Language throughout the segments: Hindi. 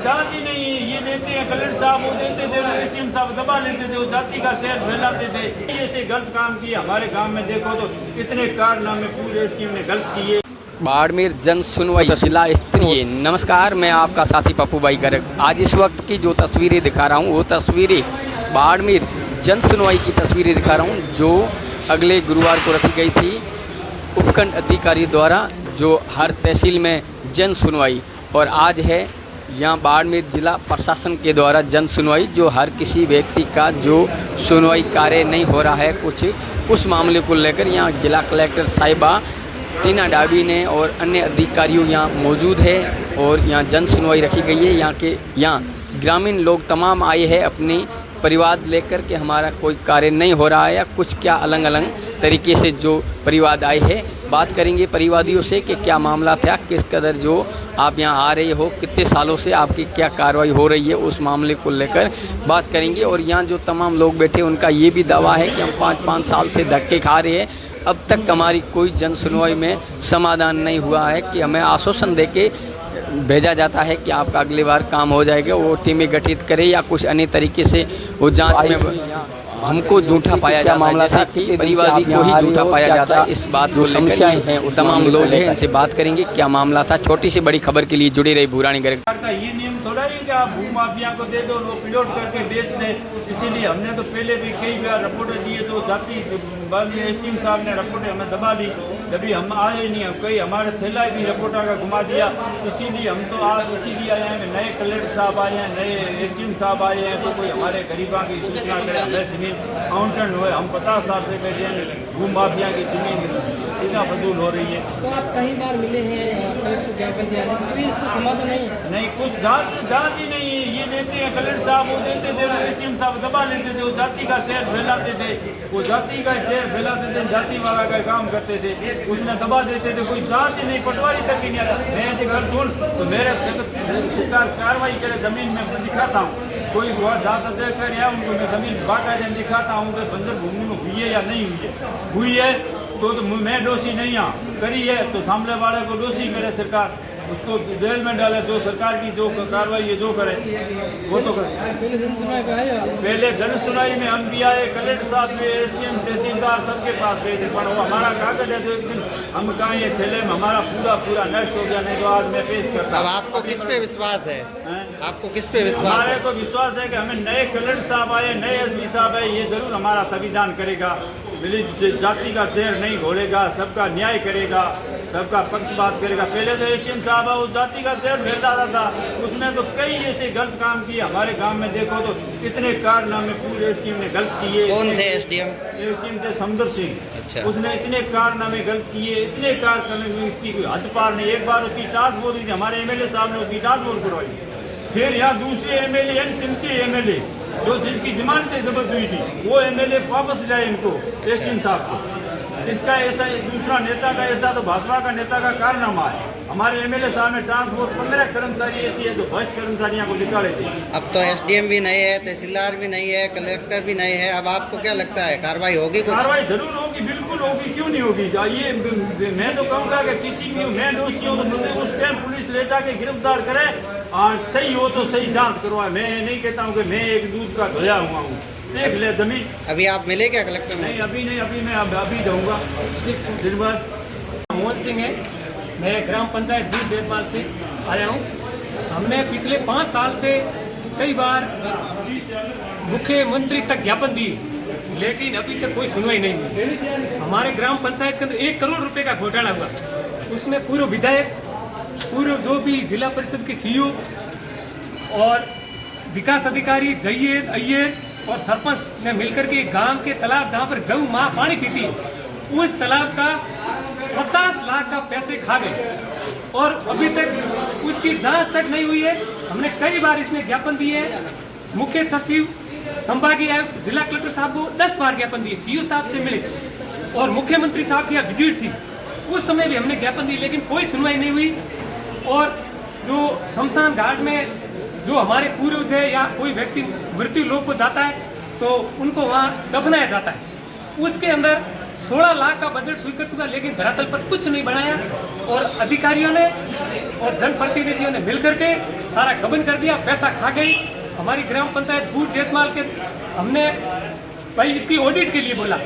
जांच ही नहीं है। ये देते हैं कलेक्टर साहब, वो देते थे, एसडीएम साहब दबा लेते थे, वो जाति का जहर फैलाते थे। ऐसे गलत काम किए हमारे गांव में, देखो तो कितने कारनामे पूरे एसडीएम ने गलत किए। बाड़मेर जन सुनवाई जिला स्तरीय। नमस्कार, मैं आपका साथी पप्पू भाई गर्ग। आज इस वक्त की जो तस्वीरें दिखा रहा हूँ वो तस्वीरें बाड़मेर जन सुनवाई की तस्वीरें दिखा रहा हूँ, जो अगले गुरुवार को रखी गई थी उपखंड अधिकारी द्वारा, जो हर तहसील में जन सुनवाई। और आज है यहाँ बाड़मेर जिला प्रशासन के द्वारा जन सुनवाई, जो हर किसी व्यक्ति का जो सुनवाई कार्य नहीं हो रहा है कुछ उस मामले को लेकर यहाँ जिला कलेक्टर साहिबा टीना डाबी ने और अन्य अधिकारियों यहाँ मौजूद है और यहाँ जन सुनवाई रखी गई है। यहाँ ग्रामीण लोग तमाम आए हैं अपनी परिवार लेकर के, हमारा कोई कार्य नहीं हो रहा है या कुछ क्या अलग अलग तरीके से जो परिवार आए हैं। बात करेंगे परिवादियों से कि क्या मामला था, किस कदर जो आप यहाँ आ रहे हो, कितने सालों से आपकी क्या कार्रवाई हो रही है, उस मामले को लेकर बात करेंगे। और यहाँ जो तमाम लोग बैठे उनका ये भी दावा है कि हम 5-5 साल से धक्के खा रहे हैं, अब तक हमारी कोई जन सुनवाई में समाधान नहीं हुआ है, कि हमें आश्वासन देके भेजा जाता है कि आपका अगली बार काम हो जाएगा, वो टीमें गठित करे या कुछ अन्य तरीके से वो जांच में हमको झूठा पाया जाता है, जैसे कि परिवादी को ही झूठा पाया जाता है। इस बात को समस्याएं हैं, तमाम लोग हैं, इनसे बात करेंगे क्या मामला था। छोटी सी बड़ी खबर के लिए जुड़ी रही भूरानी गर्ग। का ये नियम थोड़ा ही कि आप भू माफिया को दे दो, वो प्लॉट करके बेच दें। इसीलिए हमने तो पहले भी कई बार रिपोर्टें दिए, तो जाति एसडीएम साहब ने रिपोर्टें हमें दबा दी, जब हम आए नहीं, हम कई हमारे थैला भी रिपोर्टर का घुमा दिया। इसीलिए हम तो आज इसीलिए आए हैं कि नए कलेक्टर साहब आए हैं, नए एसडीएम साहब आए हैं, तो कोई हमारे गरीबा की सूचना करे, हमें जमीन काउंटेंट हुए। हम 50 साल से बैठे हैं, भू माफिया की जमीन इतना फजूल हो रही है। तो आप कई बार मिले हैं, ज्ञापन दिया है, फिर इसको समाधान नहीं कुछ जांच ही नहीं है। ये देते हैं कलेक्टर साहब, वो देते थे, एसडीएम साहब दबा लेते थे, वो जाति का जहर फैलाते थे, वो जाति का जहर फैलाते थे, जाति वाला का काम करते थे, उसने दबा देते थे। कोई जांच ही नहीं, पटवारी तक ही नहीं आया। मैं जो घर सुन तो मेरे सरकार कार्रवाई करे, जमीन में दिखाता हूँ, कोई बहुत ज़्यादा देख कर या उनको मैं जमीन बाकायदा दिखाता हूँ कि बंजर भूमि में हुई है या नहीं हुई है। तो मैं दोषी नहीं हाँ करी है, तो सामने वाले को दोषी करे सरकार, उसको जेल में डाले। जो सरकार की जो कार्रवाई है जो करे वो तो करे। पहले जन सुनाई में हम भी आए, कलेक्टर साहब भी, एसडीएम, तहसीलदार सबके पास गए थे, पर वो हमारा कागज है तो एक दिन हम कहा ये थैले में हमारा पूरा नष्ट हो गया, नहीं तो आज मैं पेश करता। अब आपको किस पे विश्वास है? आपको किस पे विश्वास है? हमारे को विश्वास है कि हमें नए कलेक्टर साहब आए, नए एसपी साहब आए, ये जरूर हमारा संविधान करेगा, जाति का जहर नहीं घोलेगा, सबका न्याय करेगा, सबका पक्ष बात करेगा। पहले तो एसडीएम साहब वो जाति का जहर फैलाता था, उसने तो कई ऐसे गलत काम किए हमारे गांव में, देखो तो कितने कारनामे पूरे एसडीएम ने गलत किए। कौन थे एसडीएम? एसडीएम थे समदर सिंह। अच्छा। उसने इतने कारनामे गलत किए, इतने कारनामे, इसकी कोई हद पार नहीं। एक बार उसकी टास्क बोल थी, हमारे एमएलए साहब ने उसकी टास्क बोल करवाई। फिर यहाँ दूसरे एमएलए चिमची एमएलए जो जिसकी जमानतें जब्त हुई थी, वो एमएलए वापस जाए इनको, एसडीएम साहब को। इसका ऐसा दूसरा नेता का ऐसा तो भाजपा का नेता का कारनामा है। हमारे एमएलए साहब ने ट्रांसपोर्ट 15 कर्मचारी ऐसी है जो भ्रष्ट कर्मचारियों को निकाले थे। अब तो एसडीएम भी नहीं है, तहसीलदार भी नहीं है, कलेक्टर भी नहीं है, अब आपको क्या लगता है कार्रवाई होगी? कार्रवाई जरूर होगी, बिल्कुल होगी, क्यों नहीं होगी। ये मैं तो कहूँगा कि किसी भी मैं दोषी हूँ तो मुझे उस टाइम पुलिस ले जाके गिरफ्तार करे और सही हो तो सही जाँच करवाए। मैं नहीं कहता हूँ कि मैं एक दूध का धोया हुआ हूँ, देख ले जमीन। अभी आप मिले क्या कलेक्टर में? नहीं, अभी नहीं, अभी मैं अभी जाऊँगा दिन बाद। मोहन सिंह है, मैं ग्राम पंचायत दूध जयपाल से आया हूँ। हमने पिछले 5 साल से कई बार मुख्यमंत्री तक ज्ञापन दिए, लेकिन अभी तक कोई सुनवाई नहीं हुई। हमारे ग्राम पंचायत के अंदर 1 करोड़ रुपए का घोटाला हुआ, उसमें पूर्व विधायक, पूर्व जो भी जिला परिषद के सीईओ और विकास अधिकारी जयेद अय्यर और सरपंच ने मिलकर के गांव के तालाब जहां पर गऊ माँ पानी पीती है, उस तालाब का 50 लाख का पैसे खा गए और अभी तक उसकी जांच तक नहीं हुई है। हमने कई बार इसमें ज्ञापन दिए हैं, मुख्य सचिव, संभागीय आयुक्त, जिला कलेक्टर साहब को 10 बार ज्ञापन दिए, सीईओ साहब से मिले और मुख्यमंत्री साहब की विजिट थी, उस समय भी हमने ज्ञापन दिए, लेकिन कोई सुनवाई नहीं हुई। और जो शमशान घाट में जो हमारे पूर्वज है या कोई व्यक्ति मृत्यु लोक को जाता है तो उनको वहाँ दफनाया जाता है, उसके अंदर 16 लाख का बजट स्वीकृत हुआ, लेकिन धरातल पर कुछ नहीं बनाया और अधिकारियों ने और जनप्रतिनिधियों ने मिलकर के सारा गबन कर दिया, पैसा खा गई हमारी ग्राम पंचायत बूढ़ जेतमाल के। हमने भाई इसकी ऑडिट के लिए बोला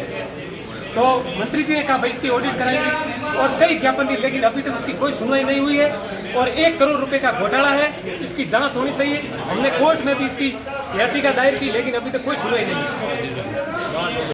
तो मंत्री जी ने कहा भाई इसकी ऑडिट कराएंगे और कई ज्ञापन दी, लेकिन अभी तक उसकी कोई सुनवाई नहीं हुई है और 1 करोड़ रुपए का घोटाला है, इसकी जांच होनी चाहिए। हमने कोर्ट में भी इसकी याचिका दायर की, लेकिन अभी तक कोई सुनवाई नहीं है।